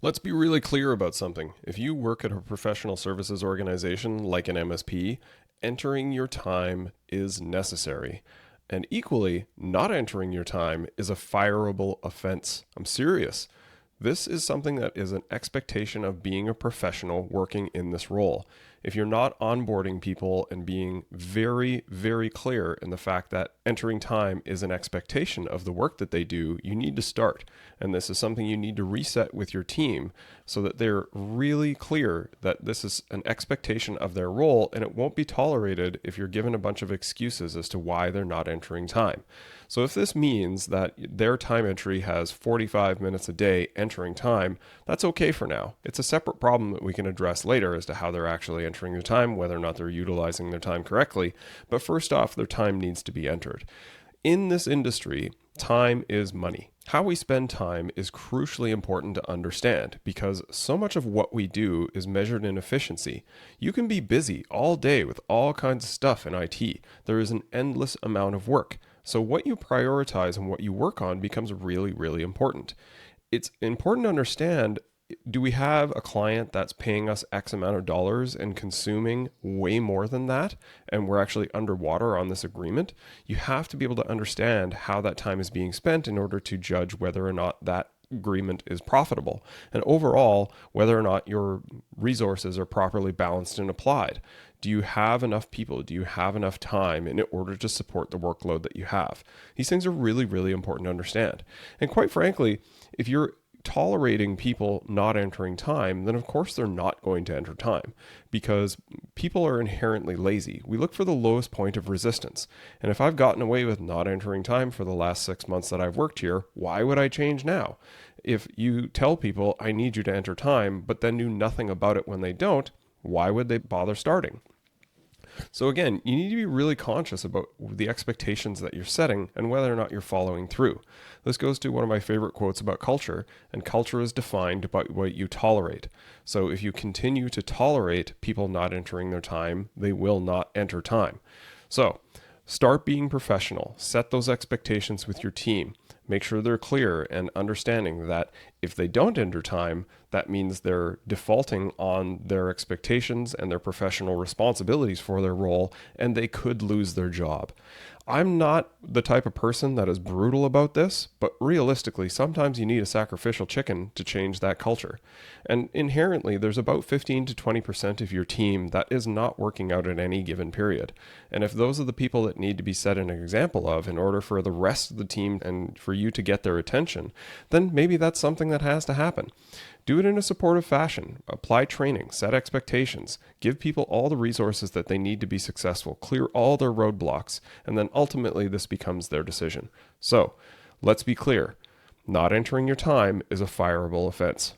Let's be really clear about something. If you work at a professional services organization like an MSP, entering your time is necessary. And equally, not entering your time is a fireable offense. I'm serious. This is something that is an expectation of being a professional working in this role. If you're not onboarding people and being very, very clear in the fact that entering time is an expectation of the work that they do, you need to start. And this is something you need to reset with your team so that they're really clear that this is an expectation of their role and it won't be tolerated if you're given a bunch of excuses as to why they're not entering time. So if this means that their time entry has 45 minutes a day entering time, that's okay for now. It's a separate problem that we can address later as to how they're actually entering their time, whether or not they're utilizing their time correctly. But first off, their time needs to be entered. In this industry, time is money. How we spend time is crucially important to understand because so much of what we do is measured in efficiency. You can be busy all day with all kinds of stuff in IT. There is an endless amount of work. So what you prioritize and what you work on becomes really, really important. It's important to understand, do we have a client that's paying us X amount of dollars and consuming way more than that, and we're actually underwater on this agreement? You have to be able to understand how that time is being spent in order to judge whether or not that agreement is profitable, and overall, whether or not your resources are properly balanced and applied. Do you have enough people? Do you have enough time in order to support the workload that you have? These things are really, really important to understand. And quite frankly, if you're tolerating people not entering time, then of course they're not going to enter time because people are inherently lazy. We look for the lowest point of resistance. And if I've gotten away with not entering time for the last 6 months that I've worked here, why would I change now? If you tell people, I need you to enter time, but then do nothing about it when they don't, why would they bother starting? So again, you need to be really conscious about the expectations that you're setting and whether or not you're following through. This goes to one of my favorite quotes about culture, and culture is defined by what you tolerate. So if you continue to tolerate people not entering their time, they will not enter time. So start being professional, set those expectations with your team. Make sure they're clear and understanding that if they don't enter time, that means they're defaulting on their expectations and their professional responsibilities for their role, and they could lose their job. I'm not the type of person that is brutal about this, but realistically, sometimes you need a sacrificial chicken to change that culture. And inherently, there's about 15 to 20% of your team that is not working out at any given period. And if those are the people that need to be set an example of in order for the rest of the team and for you to get their attention, then maybe that's something that has to happen. Do it in a supportive fashion. Apply training, set expectations, give people all the resources that they need to be successful, clear all their roadblocks, and then ultimately this becomes their decision. So let's be clear. Not entering your time is a fireable offense.